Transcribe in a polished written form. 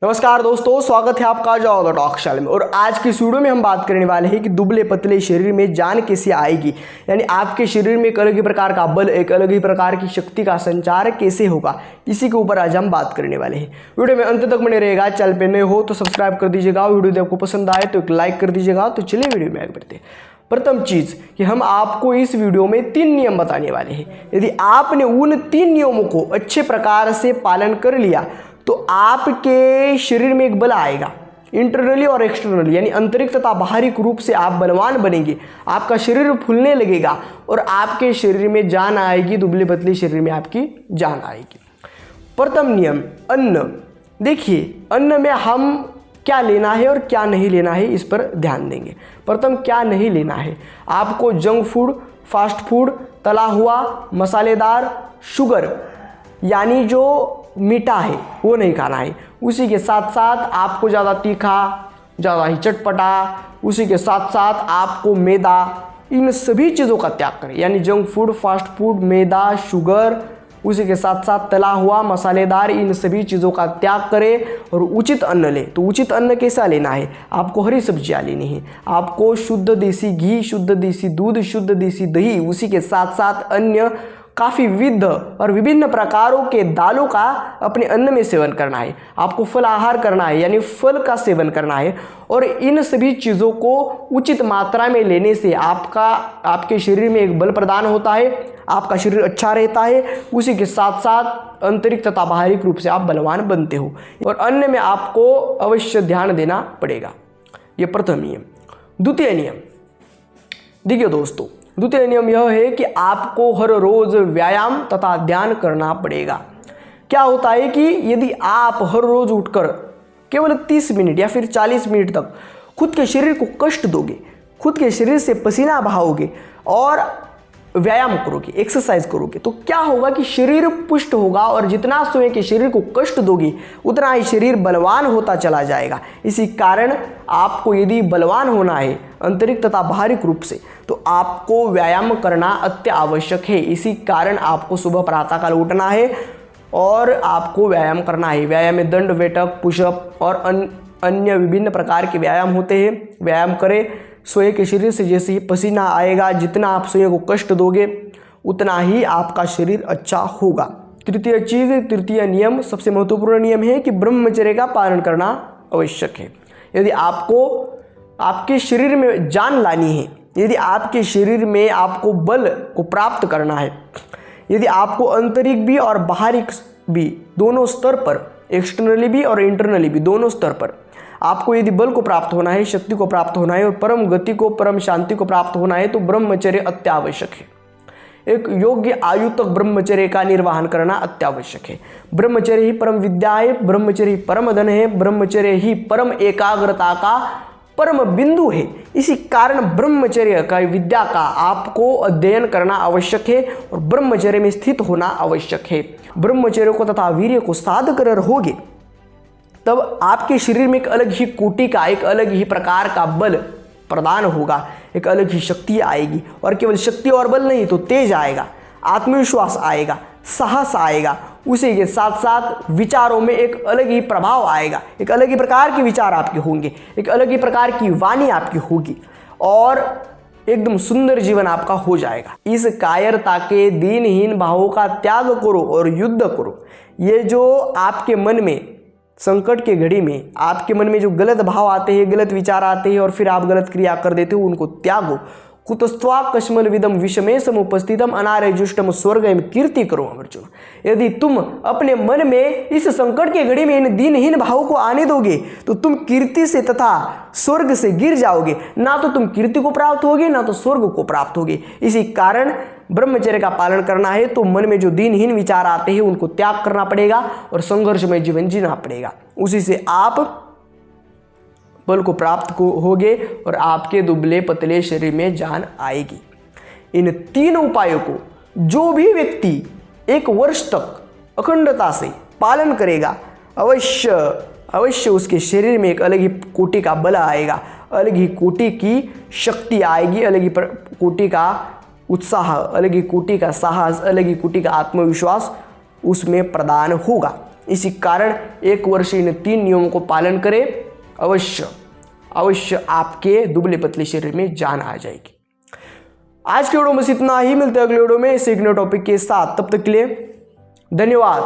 नमस्कार दोस्तों, स्वागत है आपका जाओ द टॉक शो में। और आज की इस वीडियो में हम बात करने वाले हैं कि दुबले पतले शरीर में जान कैसे आएगी, यानी आपके शरीर में एक अलग ही प्रकार का बल, एक अलग ही प्रकार की शक्ति का संचार कैसे होगा, इसी के ऊपर आज हम बात करने वाले हैं। वीडियो में अंत तक बने रहेगा। चैनल पे नए हो तो सब्सक्राइब कर दीजिएगा, वीडियो आपको पसंद आए तो एक लाइक कर दीजिएगा। तो चलिए वीडियो में आगे बढ़ते हैं। प्रथम चीज कि हम आपको इस वीडियो में 3 नियम बताने वाले हैं। यदि आपने उन 3 नियमों को अच्छे प्रकार से पालन कर लिया तो आपके शरीर में एक बल आएगा, इंटरनली और एक्सटर्नली, यानी आंतरिक तथा बाहरी रूप से आप बलवान बनेंगे, आपका शरीर फूलने लगेगा और आपके शरीर में जान आएगी, दुबले पतले शरीर में आपकी जान आएगी। प्रथम नियम, अन्न। देखिए, अन्न में हम क्या लेना है और क्या नहीं लेना है, इस पर ध्यान देंगे। प्रथम, क्या नहीं लेना है। आपको जंक फूड, फास्ट फूड, तला हुआ, मसालेदार, शुगर यानी जो मीठा है वो नहीं खाना है। उसी के साथ साथ आपको ज़्यादा तीखा, ज़्यादा ही चटपटा, उसी के साथ साथ आपको मैदा, इन सभी चीज़ों का त्याग करें, यानी जंक फूड, फास्ट फूड, मैदा, शुगर, उसी के साथ साथ तला हुआ, मसालेदार, इन सभी चीज़ों का त्याग करें और उचित अन्न लें। तो उचित अन्न कैसा लेना है? आपको हरी सब्जियाँ लेनी है, आपको शुद्ध देसी घी, शुद्ध देसी दूध, शुद्ध देसी दही, उसी के साथ साथ अन्य काफ़ी विविध और विभिन्न प्रकारों के दालों का अपने अन्न में सेवन करना है। आपको फल आहार करना है, यानी फल का सेवन करना है। और इन सभी चीज़ों को उचित मात्रा में लेने से आपके शरीर में एक बल प्रदान होता है, आपका शरीर अच्छा रहता है, उसी के साथ साथ आंतरिक तथा बाहरी रूप से आप बलवान बनते हो। और अन्न में आपको अवश्य ध्यान देना पड़ेगा। ये प्रथम नियम। द्वितीय नियम, देखिए दोस्तों, द्वितीय नियम यह है कि आपको हर रोज व्यायाम तथा ध्यान करना पड़ेगा। क्या होता है कि यदि आप हर रोज उठकर केवल 30 मिनट या फिर 40 मिनट तक खुद के शरीर को कष्ट दोगे, खुद के शरीर से पसीना बहाओगे और व्यायाम करोगे, एक्सरसाइज करोगे, तो क्या होगा कि शरीर पुष्ट होगा और जितना स्वयं के शरीर को कष्ट दोगे उतना ही शरीर बलवान होता चला जाएगा। इसी कारण आपको यदि बलवान होना है आंतरिक तथा बाहरी रूप से, तो आपको व्यायाम करना अति आवश्यक है। इसी कारण आपको सुबह प्रातःकाल उठना है और आपको व्यायाम करना है। व्यायाम में दंड बैठक, पुशअप और अन्य विभिन्न प्रकार के व्यायाम होते हैं। व्यायाम करें। स्वयं के शरीर से जैसे ही पसीना आएगा, जितना आप स्वयं को कष्ट दोगे उतना ही आपका शरीर अच्छा होगा। तृतीय नियम, सबसे महत्वपूर्ण नियम है कि ब्रह्मचर्य का पालन करना आवश्यक है। यदि आपको आपके शरीर में जान लानी है, यदि आपके शरीर में आपको बल को प्राप्त करना है, यदि आपको आंतरिक भी और बाहरी भी दोनों स्तर पर, एक्सटर्नली भी और इंटरनली भी दोनों स्तर पर आपको यदि बल को प्राप्त होना है, शक्ति को प्राप्त होना है और परम गति को, परम शांति को प्राप्त होना है, तो ब्रह्मचर्य अत्यावश्यक है। एक योग्य आयु तक ब्रह्मचर्य का निर्वहन करना अत्यावश्यक है। ब्रह्मचर्य ही परम विद्या है, ब्रह्मचर्य ही परम धन है, ब्रह्मचर्य ही परम एकाग्रता का परम बिंदु है। इसी कारण ब्रह्मचर्य का, विद्या का आपको अध्ययन करना आवश्यक है और ब्रह्मचर्य में स्थित होना आवश्यक है। ब्रह्मचर्य को तथा वीर्य को साध कर रहोगे तब आपके शरीर में एक अलग ही कोटि का, एक अलग ही प्रकार का बल प्रदान होगा, एक अलग ही शक्ति आएगी। और केवल शक्ति और बल नहीं, तो तेज आएगा, आत्मविश्वास आएगा, साहस आएगा, उसी के साथ साथ विचारों में एक अलग ही प्रभाव आएगा, एक अलग ही प्रकार के विचार आपके होंगे, एक अलग ही प्रकार की वाणी आपकी होगी और एकदम सुंदर जीवन आपका हो जाएगा। इस कायरता के दीनहीन भावों का त्याग करो और युद्ध करो। ये जो आपके मन में संकट के घड़ी में आपके मन में जो गलत भाव आते हैं, गलत विचार आते हैं और फिर आप गलत क्रिया कर देते हो, उनको त्यागो। कुतस्त्वा कश्मल विदम विषमे समुपस्थितम अनार्यजुष्टम स्वर्गम कीर्ति करो अर्जुन। यदि तुम अपने मन में इस संकट के घड़ी में इन दीनहीन भावों को आने दोगे तो तुम कीर्ति से तथा स्वर्ग से गिर जाओगे। ना तो तुम कीर्ति को प्राप्त होगे, ना तो स्वर्ग को प्राप्त होगे। इसी कारण ब्रह्मचर्य का पालन करना है तो मन में जो दीनहीन विचार आते हैं उनको त्याग करना पड़ेगा और संघर्षमय जीवन जीना पड़ेगा। उसी से आप बल को प्राप्त होगे और आपके दुबले पतले शरीर में जान आएगी। इन 3 उपायों को जो भी व्यक्ति 1 वर्ष तक अखंडता से पालन करेगा, अवश्य उसके शरीर में एक अलग ही कोटि का बल आएगा, अलग ही कोटि की शक्ति आएगी, अलग ही कोटि का उत्साह, अलग ही कोटि का साहस, अलग ही कोटि का आत्मविश्वास उसमें प्रदान होगा। इसी कारण एक वर्ष इन 3 नियमों को पालन करें, अवश्य आपके दुबले पतले शरीर में जान आ जाएगी। आज के वीडियो में इतना ही, मिलते हैं अगले वीडियो में इस एक नए टॉपिक के साथ। तब तक के लिए धन्यवाद।